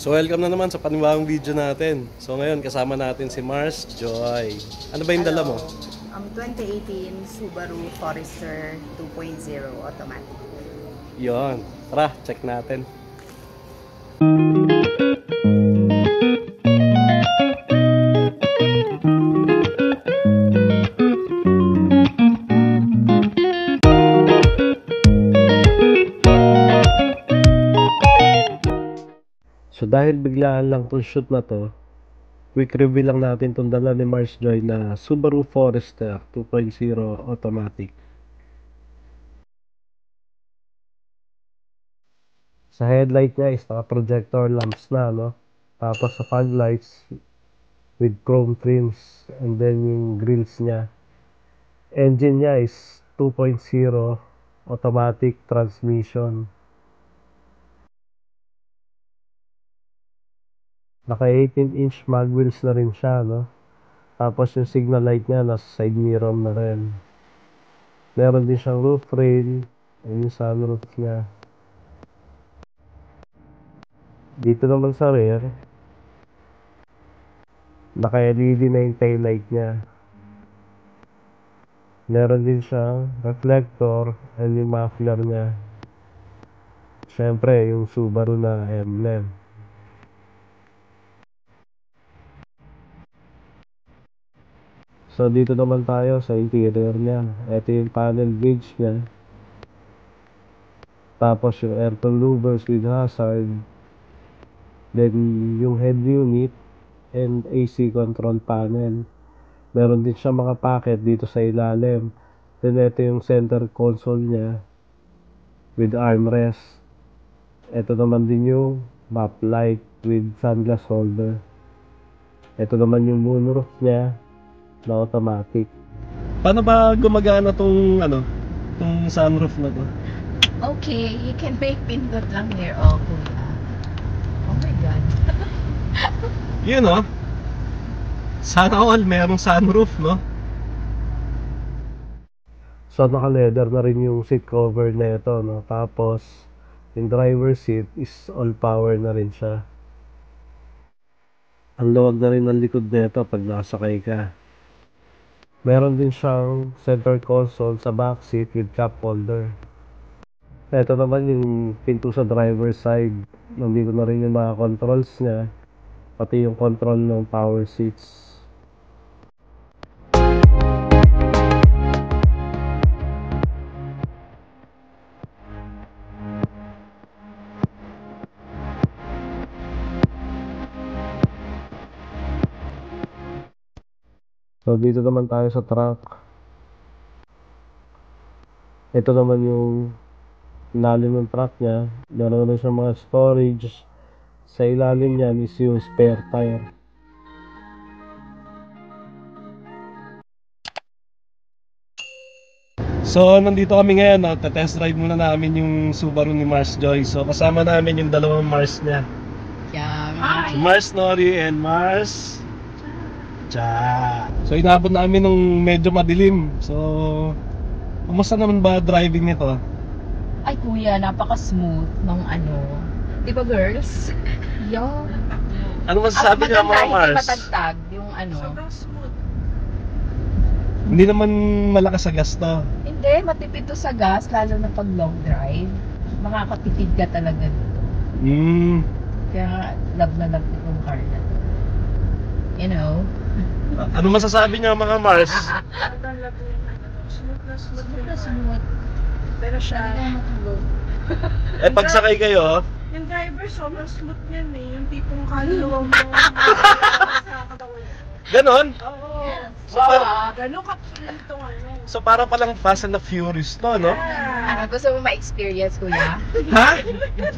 So welcome na naman sa panibagong video natin. So ngayon kasama natin si Mars Joy. Ano ba yung dala mo? 2018 Subaru Forester 2.0 automatic. Yon, tara, check natin. So dahil biglaan lang itong shoot na to, quick review lang natin itong dala ni Mars Joy na Subaru Forester 2.0 automatic. Sa headlight niya is naka-projector lamps na, no? Tapos sa fog lights with chrome trims, and then yung grills niya. Engine niya is 2.0 automatic transmission. Naka 18-inch mag wheels na rin siya, no? Tapos yung signal light niya nasa side mirror na rin. Meron din siyang roof rail. Ayun yung sunroof niya. Dito naman sa rear, naka LED na yung tail light niya. Meron din siyang reflector and yung muffler niya. Siyempre, yung Subaru na emblem. So dito naman tayo sa interior niya. Ito yung panel gauge niya. Tapos yung aircon louvers with hazard. Then yung head unit and AC control panel. Meron din siya mga packet dito sa ilalim. Then ito yung center console niya with armrest. Ito naman din yung map light with sunglass holder. Ito naman yung moonroof niya na automatic. Paano ba gumagana tong tong sunroof na to? Okay, you can make pindot lang here. Oh, kuya. Oh my God. Yun, no? Sana all merong sunroof, no? So naka-leather na rin yung seat cover na ito, no? Tapos yung driver seat is all power na rin siya. Ang luwag na rin ng likod nito pag nakasakay ka. Meron din siyang center console sa back seat with cup holder. Ito naman yung pinto sa driver side. Nandito na rin yung mga controls niya, pati yung control ng power seats. So dito naman tayo sa trunk. Ito naman yung ilalim ng trunk niya. Meron na siya mga storage. Sa ilalim niya is yung spare tire. So nandito kami ngayon, no? Test drive muna namin yung Subaru ni Mars Joy. So kasama namin yung dalawang Mars niya. Yeah. Si Mars Nori and Mars Cha. So inabot namin nung medyo madilim. So kumusta naman ba driving nito? Ay kuya, napaka-smooth ng Di ba girls? Yo. Ano masasabi niyo mga Mars? Matagtag yung Sobrang smooth. Hindi naman malakas sa gas to. Hindi, matipid to sa gas, lalo na pag long drive. Makakatipid ka talaga dito. Kaya love na love itong car na to. You know? Ano masasabi niyo mga Mars? Sobrang labo yung smooth na smooth. Smooth na smooth. Pero siya, matulog. Eh pagsakay kayo, Yung driver, sobrang smooth niyan eh. Yung tipong kaluluwang mo. Sa katawan. ganon? Oo. So, Ganun ka-feel itong So para palang Fast and the Furious to, no? Gusto mo ma-experience, kuya? Ha?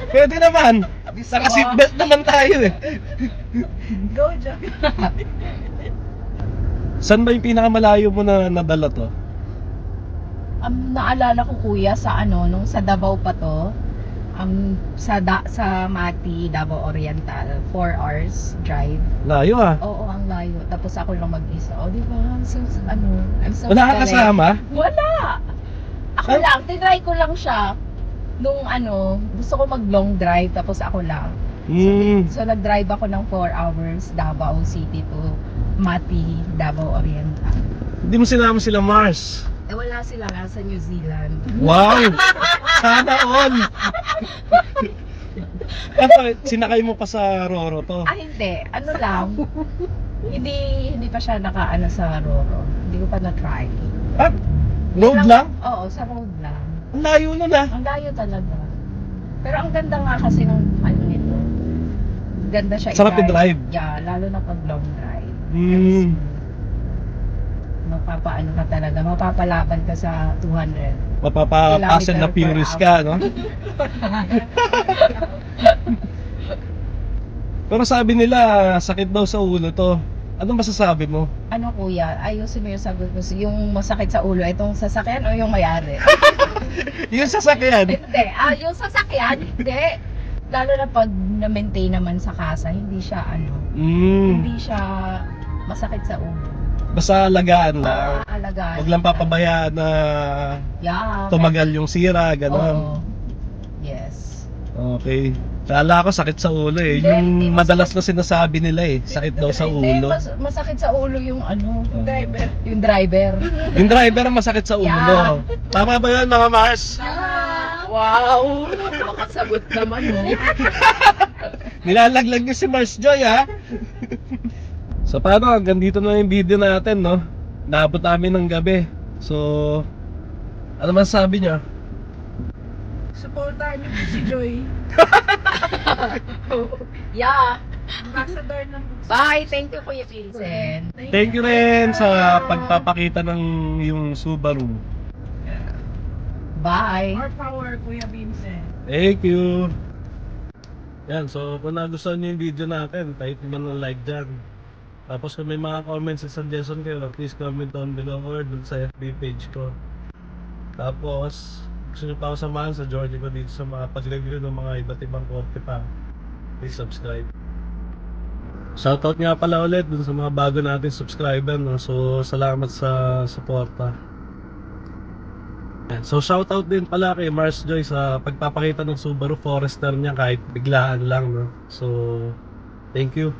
Pwede naman. Naka-seatbelt naman tayo eh. Go, Jack. Saan ba yung pinakamalayo mo na nadala to? Naalala ko kuya sa nung sa Davao pa to. Sa Mati, Davao Oriental, 4 hours drive. Layo ah. Oo, ang layo. Tapos ako lang mag-isa. O, di ba? So, I'm so Wala ka kasama? Wala! Ako lang, tinry ko lang siya. Nung gusto ko mag long drive, tapos ako lang. So nag-drive ako ng 4 hours, Davao City to Mati, Davao Oriental. Hindi mo sinama sila Mars. Eh wala sila nga sa New Zealand. Wow! Sana all! Bakit? Sinakay mo pa sa Roro to? Ah hindi, ano lang. hindi pa siya nakaano sa Roro. Hindi ko pa na-try. Ah, road lang? Oo, sa road lang. Ang layo nun ah. Ang layo talaga. Pero ang ganda nga kasi ng ano nito. Ganda siya Sarap i-drive. Yeah, lalo na pag long drive. Mapapaano ka talaga, mapapalaban ka sa 200. Mapapa-Fast and the Furious ka, no? Pero sabi nila, sakit daw sa ulo to. Anong masasabi mo? Ano kuya, ayusin mo yung sagot mo. Yung masakit sa ulo, itong sasakyan o yung may-ari? Yung sasakyan. Hindi, yung sasakyan, hindi. Lalo na pag na-maintain naman sa kasa, hindi siya hindi siya masakit sa ulo. Basta alagaan lang. Alagaan. Huwag lang papabayaan na tumagal yung sira, gano'n. Oo. Yes. Okay. Kala ko sakit sa ulo eh. Yung madalas na sinasabi nila eh. Sakit daw sa Hindi, ulo. masakit sa ulo yung driver. Yung driver. Yung driver ang masakit sa ulo. Yeah. Tama ba yan mga Mars? Wow! Makasagot naman Nilalaglag niyo si Mars Joy ha. So paano, hanggang dito na yung video natin, no? Naabot namin ng gabi. So, ano man sabi niyo? Supportahan niyo po si Joy. Yeah. Ambassador ng Bye! Thank you, Kuya Vincent. Thank you rin sa pagpapakita ng yung Subaru. Bye! More power, Kuya Vincent. Thank you. Yan, so kung nagustuhan niyo yung video natin, type naman ng like dyan. Tapos kung may mga comments and suggestion kayo, please comment down below or dun sa FB page ko. Tapos, gusto nyo pa ako samahan sa journey ko dito sa mga pag-review ng mga iba't ibang coffee pa. Please subscribe. Shoutout nga pala ulit dun sa mga bago natin subscriber, no? So, salamat sa suporta. So, shoutout din pala kay Mars Joy sa pagpapakita ng Subaru Forester niya kahit biglaan lang, no? So, thank you.